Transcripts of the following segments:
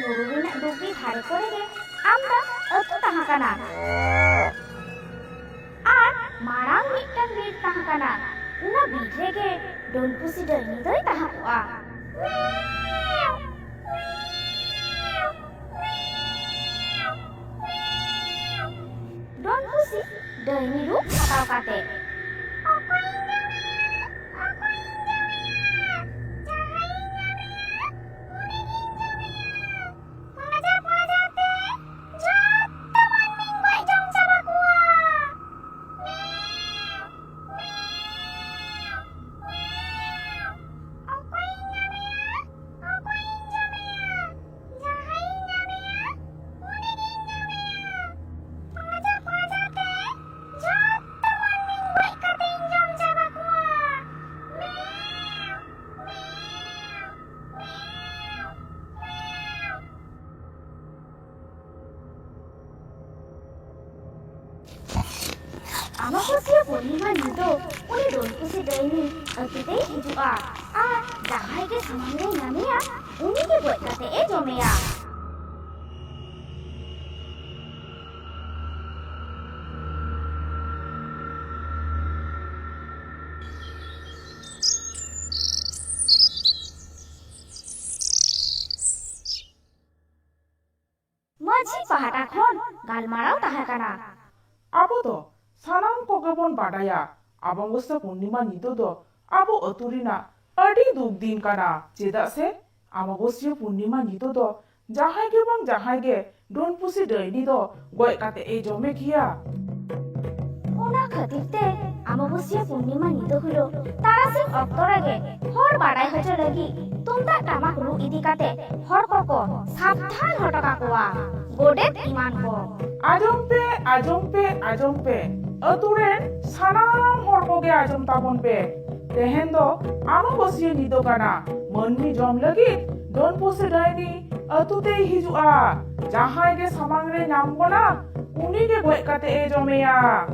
buru renak dugi dhare kore ge amda atu tahan kana. Ar marang mitang bir tahan kana. Una bir rege Don Pusi Daini doi tahan koa. Don Pusi Daini ru hataw kate. Amakusya Purnima nido uni Don Pusi Daini atutei hijua ar jahai ge samangre nameya uni ge goj kate e jomeya. Maji pahata khon galmarau tahan kana. Abo do sanam koge bon badaya Amavasya Purnima nido do abo atu rena adi duk din kana chedak se Amavasya Purnima nido do jahai ge bang jahai ge Don Pusi Daini do goj kate e jome ghiya. Ona khatir te Amavasya Purnima nido hilo tarasing okto rege hor badai hojo lagi tumdak tamak ru idi kate hor koko sabdhan hoto kakoa godet iman ko. Ajom pe atu ren sanam hor koge ajom tabon pe tehen do Amavasya nido kana manmi jom lagi Don Pusi Daini atu te hijua jahai ge samang re nyam bona uni ge goj kate e jomeya.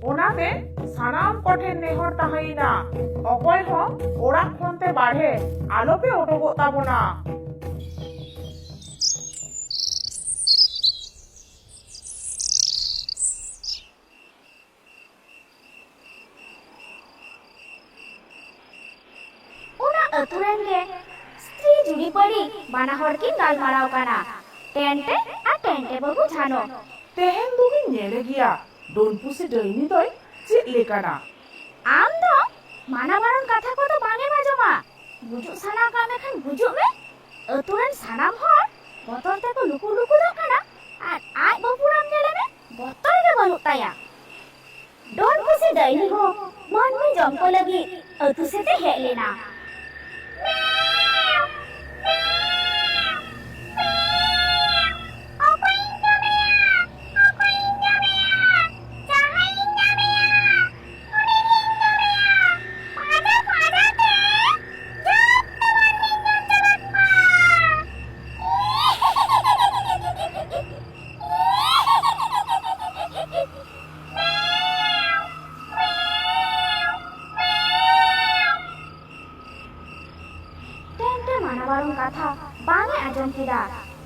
Onate sanam koten nehor tahaina okoy ho orak khonte badhe alope odogok tabona. Aturan ge stri judi pari bana hor kin galmarau kana tente ar tente bahu jano. Tehen dugin nyele ghiya Don Pusi Daini doi chit lekana. Am do mana baron katha ko to bange majoma bujuk sana kame khan bujuk me aturan sanam hor botor te ko luku luku do kana ar aj bapuram nyele me botor ge banuk taya. Don Pusi Daini ho manmi jom ko lagi atu sete hej lena. Katha bange ajom kida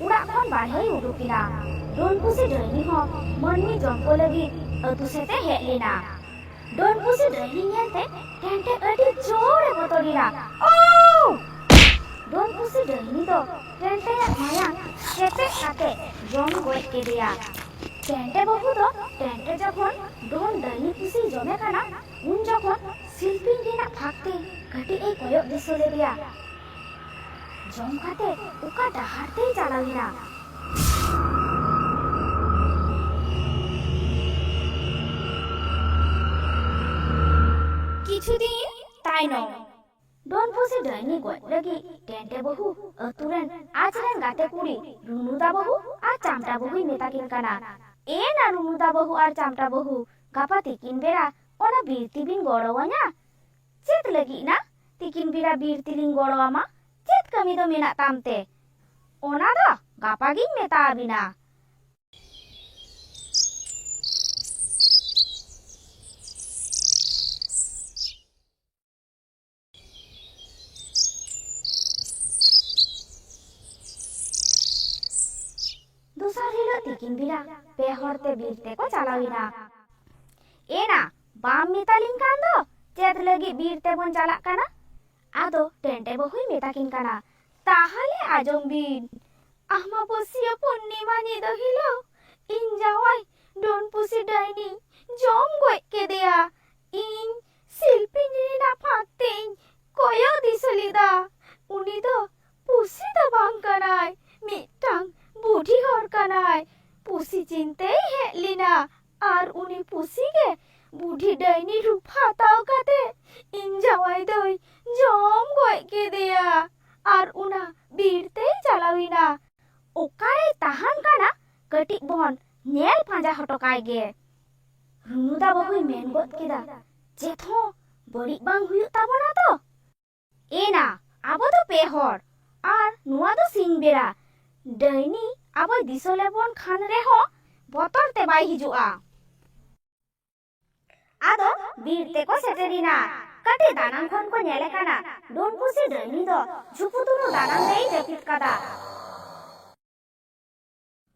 urak khon barhei uduk kida Don Pusi Daini ho manmi jom ko lagi atu sete hej lena. Don Pusi Daini nyelte tente adi jore botorina. Oh! Don Pusi Daini do tente yak mayang ketek kate jom goj kedeya. Tente bahu do tente jokhon Don Daini Pusi jome kana un jokhon silpin renak phakte katik ei koyok diso ledeya. জম খাতে ওকা ডাহারতেই চালাবি না। কিছুদিন তাই নয় Don Pusi Daini goj lagi tente bahu aturen ajren gate kuri Runuda bahu ar Chamta bahu metakin kana. E na Runuda bahu ar Chamta bahu gapa tikin bera ona birti bin gorowanya. Chet lagi na tikin bera birti lin gorowama. Chet kami do menak tamte. Ona do gapa gin meta abina. tikin bira pe horte birte ko chalawina ena bam metalin kan do chet lagi birte bon chalak kana ado tente bohui metakin kana tahale ajong bin ahma bosiya punnima nido hilo in jawai don pusi daini jom goi kedeya in silpin rina phaktein koyo disolida uni do pusi da bang kanai mitang budhi hor kanai pusi chinte helina ar uni pusi ge budhi daini rup hatao kate in jawai doi jom goi kedeya ar una birte chalawina okare tahan kana katik bon nyel panja hotokai ge Runuda bahui men got keda jetho barik bang huyuk tabona to ena abo do pe hor ar nuwa do sing bera daini abo disole bon khan reho botor te bai hijua ado birte ko seterina kate danang khon ko nyele kana don pusi daini do juputuru danang dei japit kada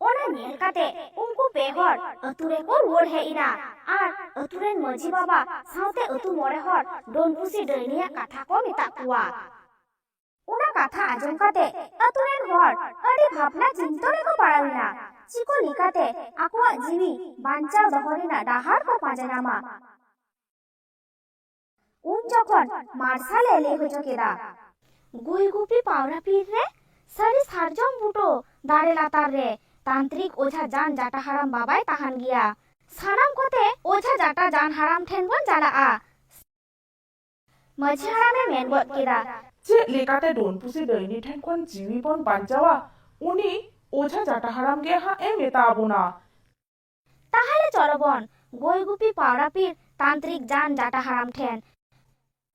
ona nyel kate unku behor ature ko ruar heina ar aturen maji baba saute atu more hor don pusi dainiya katha ko meta kuwa una katha ajom kate aturen hor adi bhabna chintore ko parawina chiko likate akwa jiwi banchao dohorina dahar ko pajanama un jokhon marsal ele hojo keda goi gupi pawra pir re sari sarjom buto dare latar re तांत्रिक ओझा जान जाटा हराम बाबाई ताहान गिया सानाम कोते ओझा जाटा जान हराम ठेन बन जाला मझी हरामे मेन गत केदा ᱪᱮᱫ ᱞᱮᱠᱟᱛᱮ ᱰᱚᱱ ᱯᱩᱥᱤ ᱰᱟᱹᱭᱱᱤ ᱴᱷᱮᱱ ᱠᱷᱚᱱ ᱡᱤᱣᱤ ᱵᱚᱱ ᱵᱟᱧᱪᱟᱣᱟ ᱩᱱᱤ ᱳঝা ᱡᱟᱴᱟ ᱦᱟᱲᱟᱢ ᱜᱮ ᱦᱟᱸᱜ ᱮ ᱢᱮᱛᱟ ᱟᱵᱚᱱᱟ ताहाले चलो बन गोई गुपी पावरा पीर तांत्रिक जान जाटा हराम ठेन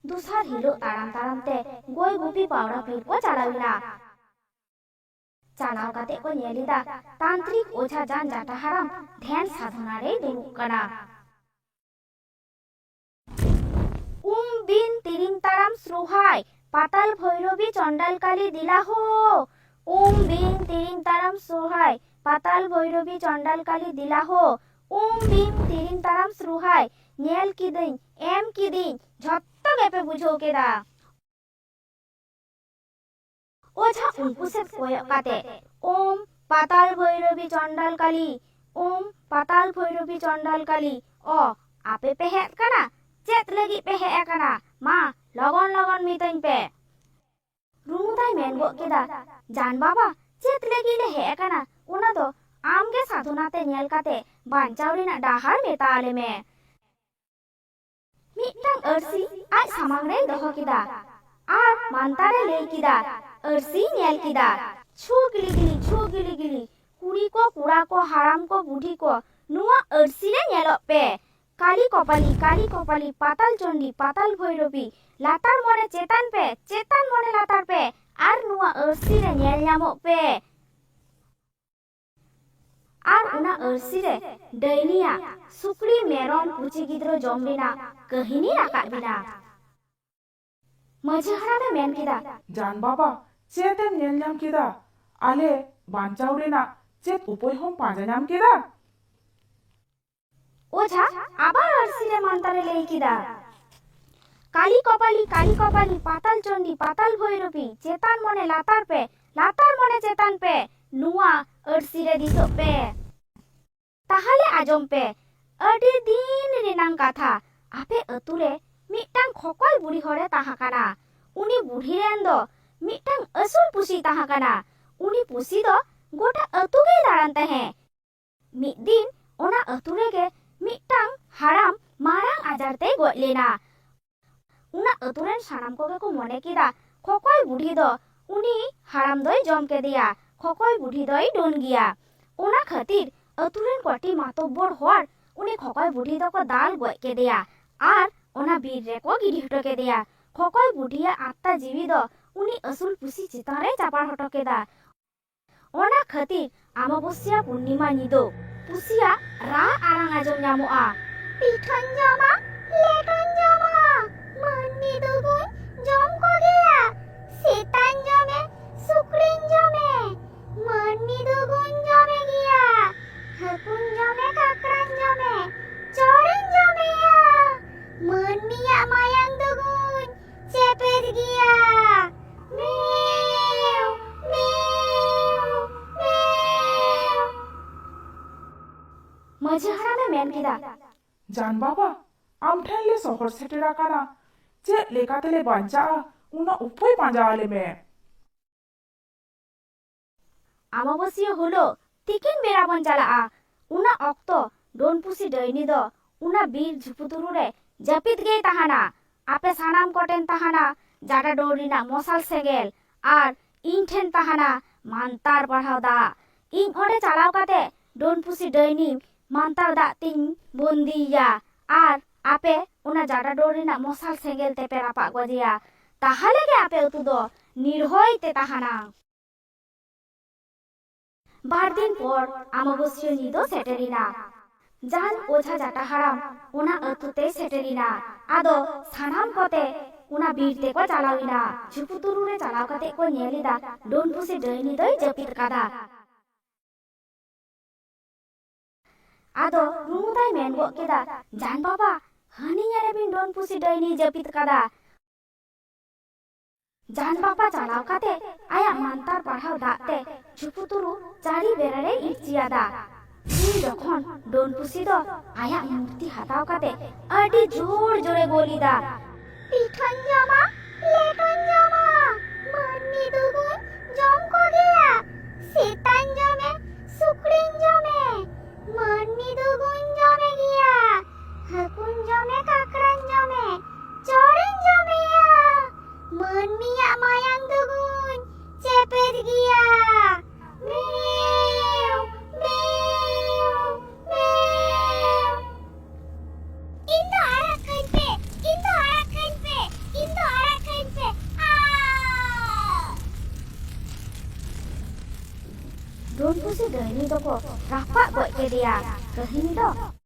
दूसर हिलो ताराम ताराम ते गोई गुपी पावरा पीर को चलाविना चालाव काते को नेलिदा तांत्रिक ओझा जान जाटा हराम ध्यान साधना रे दुरुक कना बिन तिरिम ताराम श्रुहाय पाताल भैरवी चंडाल काली दिला हो बिन तिरिम ताराम श्रुहाय पाताल भैरवी चंडाल काली दिला हो बिन तिरिम ताराम श्रुहाय नेल किदिन एम किदिन झत्तो गेपे बुझो केदा ओझा उनको से कोय काते ओम पाताल भैरवी चंडाल काली ओम पाताल भैरवी चंडाल काली ओ आपे पे हेत कना चेत लगी पे हे कना मा लगन लगन मितन पे रुमुदाई मेन गो केदा जान बाबा चेत लगी ले हे कना उना दो आम के साधुनाते नेल काते बांचाव रेना डाहार मेता आले में मिटang अर्सी आज सामांग रे दोहो केदा आर मानतारे ले केदा अर्सी नेल केदा छू गिली गिली कुड़ी को कुड़ा को हराम को बूढ़ी को नुआ अर्सी ले नेलो पे काली कपाली पाताल चंडी पाताल भैरवी लातार मोने चेतन मोने लातार पे आर नुआ अर्सी रे नेल ᱧᱟᱢᱚᱜ पे आर उना अर्सी रे दैनिया सुकड़ी मेरम पुची गिद्रो जम रेना कहिनी राकाब बिना मझी हरामे मेन केदा जान बाबा ᱪᱮᱫ ᱮᱢ ᱧᱮᱞ ᱧᱟᱢ ᱠᱮᱫᱟ ᱟᱞᱮ ᱵᱟᱧᱪᱟᱣ ᱨᱮᱱᱟᱜ ᱪᱮᱫ ᱩᱯᱟᱹᱭ ᱦᱚᱸᱢ ᱯᱟᱸᱡᱟ ᱧᱟᱢ ᱠᱮᱫᱟ ओझा आबार अर्सी रे मानतारे ले केदा काली कपाली पाताल चंडी पाताल भैरवी चेतन मोने लातार मोने चेतन पे नुआ अर्सी रे दिसो पे ताहाले आजम पे अडी दिन रेनांग कथा आपे अतुरे मिटटांग खकल बुढ़ी हरे ताहा काना उनी बुढ़ी रेन दो मिटटांग असुल पुसी ताहा काना उनी पुसी दो गोटा अतु गे दारान तहे मिट दिन ओना अतुरे गे मिटटांग हाराम मारांग आजारते गoj लेना उना अतुरेन सानाम कोगे को मोने केदा खकल बुढ़ी दो उनी हाराम दोय जम केदिया खकल बुढ़ी दोय डोन गिया ओना खातिर अतुरेन कोटी मातब्बर हर उनी खकल बुढ़ी दो को दाल गoj केदिया आर ओना बीर रे को गिरी हटो केदिया खकल बुढ़िया आत्ता जीवी दो उनी असुल पुसी चितान रे चापाड़ हटो केदा ओना खातिर अमाबस्या पूर्णिमा निदो पुसिया रा आरांग आजम ᱧᱟᱢᱚᱜᱼᱟ पिठन जमा लेटन जमा मन्नी दुगुन जम को गया सेतान जमे सुकड़िन जमे मन्नी दुगुन जमे गया ᱢᱟᱹᱡᱷᱤ ᱦᱟᱲᱟᱢᱮ ᱢᱮᱱ ᱠᱮᱫᱟ, ᱡᱟᱱ ᱵᱟᱵᱟ ᱟᱢ ᱴᱷᱮᱱ ᱞᱮ ᱥᱚᱦᱚᱨ ᱥᱮᱴᱮᱨ ᱟᱠᱟᱱᱟ, ᱪᱮᱫ ᱞᱮᱠᱟᱛᱮᱞᱮ ᱵᱟᱧᱪᱟᱜᱼᱟ ᱚᱱᱟ ᱩᱯᱟᱹᱭ ᱯᱟᱸᱡᱟ ᱟᱞᱮ ᱢᱮ। ᱟᱢᱵᱟᱵᱟᱹᱥᱭᱟᱹ ᱦᱤᱞᱳᱜ ᱛᱤᱠᱤᱱ ᱵᱮᱲᱟ ᱵᱚᱱ ᱪᱟᱞᱟᱜᱼᱟ। ᱚᱱᱟ ᱚᱠᱛᱚ ᱰᱳᱱ ᱯᱩᱥᱤ ᱰᱟᱹᱭᱱᱤ ᱫᱚ ᱚᱱᱟ ᱵᱤᱨ ᱡᱷᱩᱯᱩᱛᱩᱨᱩ ᱨᱮ ᱡᱟᱹᱯᱤᱫ ᱜᱮᱭ ᱛᱟᱦᱮᱱᱟ। ᱟᱯᱮ ᱥᱟᱱᱟᱢ ᱠᱚᱴᱷᱮᱱ ᱛᱟᱦᱮᱱᱟ ᱡᱟᱰᱟ ᱰᱳᱨ ᱨᱮᱱᱟᱜ ᱢᱚᱥᱟᱞ ᱥᱮᱸᱜᱮᱞ ᱟᱨ ᱤᱧ ᱴᱷᱮᱱ ᱛᱟᱦᱮᱱᱟ ᱢᱟᱱᱛᱟᱨ ᱯᱟᱲᱦᱟᱣ ᱫᱟᱜ। ᱤᱧ ᱚᱸᱰᱮ ᱪᱟᱞᱟᱣ ᱠᱟᱛᱮ ᱰᱳᱱ ᱯᱩᱥᱤ ᱰᱟᱹᱭᱱᱤ ᱢᱟᱱᱛᱟᱨ ᱫᱟᱜ ᱛᱤᱧ ᱵᱚᱱᱫᱤᱭᱮᱭᱟ ᱟᱨ ᱟᱯᱮ ᱚᱱᱟ ᱡᱟᱰᱟ ᱰᱳᱨ ᱨᱮᱱᱟᱜ ᱢᱚᱥᱟᱞ ᱥᱮᱸᱜᱮᱞ ᱛᱮᱯᱮ ᱨᱟᱯᱟᱜ ᱜᱚᱡᱮᱭᱟ। ᱛᱟᱦᱚᱞᱮ ᱜᱮ ᱟᱯᱮ ᱟᱹᱛᱩ ᱫᱚ ᱱᱤᱨᱦᱚᱭ ᱛᱮ ᱛᱟᱦᱮᱱᱟ। ᱵᱟᱨ ᱫᱤᱱ ᱯᱚᱨ ᱟᱢᱵᱟᱵᱟᱹᱥᱭᱟᱹ ᱧᱤᱫᱟᱹ ᱥᱮᱴᱮᱨᱮᱱᱟ। ᱡᱟᱱ ᱳᱡᱷᱟ ᱡᱟᱴᱟ ᱦᱟᱲᱟᱢ ᱚᱱᱟ ᱟᱹᱛᱩ ᱛᱮᱭ ᱥᱮᱴᱮᱨᱮᱱᱟ। ᱟᱫᱚ ᱥᱟᱱᱟᱢ ᱠᱚᱛᱮ ᱚᱱᱟ ᱵᱤᱨ ᱛᱮᱠᱚ ᱪᱟᱞᱟᱣᱮᱱᱟ। ᱡᱷᱩᱯᱩᱛᱩᱨᱩ ᱨᱮ ᱪᱟᱞᱟᱣ ᱠᱟᱛᱮ ᱠᱚ ᱧᱮᱞ ᱮᱫᱟ ᱰᱳᱱ ᱯᱩᱥᱤ ᱰᱟᱹᱭᱱᱤ ᱫᱚᱭ ᱡᱟᱹᱯᱤᱫ ᱠᱟᱫᱟ। ᱟᱫᱚ ᱨᱩᱢᱩ ᱫᱟᱭ ᱢᱮᱱ ᱜᱚᱫ ᱠᱮᱫᱟ, ᱡᱟᱱ ᱵᱟᱵᱟ ᱦᱟᱹᱱᱤ ᱧᱮᱞᱮ ᱵᱤᱱ ᱰᱳᱱ ᱯᱩᱥᱤ ᱰᱟᱹᱭᱱᱤ ᱡᱟᱹᱯᱤᱫ ᱠᱟᱫᱟ। ᱡᱟᱱ ᱵᱟᱵᱟ ᱪᱟᱞᱟᱣ ᱠᱟᱛᱮ ᱟᱭᱟᱜ ᱢᱟᱱᱛᱟᱨ ᱯᱟᱲᱦᱟᱣ ᱫᱟᱜ ᱛᱮ ᱡᱷᱩᱯᱩᱛᱩᱨᱩ ᱪᱟᱹᱨᱤ ᱵᱮᱲᱟᱨᱮ ᱤᱨᱪᱤᱭᱟᱫᱟ। ᱩᱱ ᱡᱚᱠᱷᱚᱱ ᱰᱳᱱ ᱯᱩᱥᱤ ᱫᱚ ᱟᱭᱟᱜ ᱢᱩᱨᱛᱤ ᱦᱟᱛᱟᱣ ᱠᱟᱛᱮ ᱟᱹᱰᱤ ᱡᱳᱨ ᱡᱳᱨᱮ ᱜᱳᱞ ᱮᱫᱟ। ᱯᱤᱴᱷᱟᱹᱧ ᱡᱚᱢᱟ, ᱞᱮᱴᱚᱧ ᱡᱚᱢᱟ, ᱢᱟᱹᱱᱢᱤ ᱫᱚᱵᱚᱱ ᱡᱚᱢ ᱠᱚᱜᱮᱭᱟ। ᱥᱮᱛᱟᱧ ᱡᱚᱢᱮ, ᱥᱩᱠᱨᱤᱧ ᱡᱚᱢᱮ, ᱢᱟᱹᱱᱢᱤ ᱫᱚᱵᱚᱱ ᱡᱚᱢᱮ ᱜᱮᱭᱟ। ᱦᱟᱹᱠᱩᱧ ᱡᱚᱢᱮ, ᱠᱟᱠᱲᱟᱧ ᱡᱚᱢᱮ, ᱪᱚᱲᱤᱧ ᱡᱚᱢᱮᱭᱟ। ᱢᱟᱹᱱᱢᱤᱭᱟᱜ ᱢᱟᱭᱟᱝ ᱫᱚᱵᱚᱱ ᱪᱮᱯᱮᱫ ᱜᱮᱭᱟ। ᱢᱮᱣ ᱢᱮᱣ ᱢᱮᱣ। ᱤᱧ ᱫᱚ ᱟᱲᱟᱜ ᱠᱟᱹᱧ ᱯᱮ, ᱤᱧ ᱫᱚ ᱟᱲᱟᱜ ᱠᱟᱹᱧ ᱯᱮ, ᱤᱧ ᱫᱚ ᱟᱲᱟᱜ ᱠᱟᱹᱧ ᱯᱮ। ᱰᱳᱱ ᱯᱩᱥᱤ ᱰᱟᱹᱭᱱᱤ ᱫᱚᱠᱚ ᱨᱟᱯᱟᱜ ᱜᱚᱡ ᱠᱮᱫᱮᱭᱟ। ᱠᱟᱹᱦᱱᱤ ᱫᱚ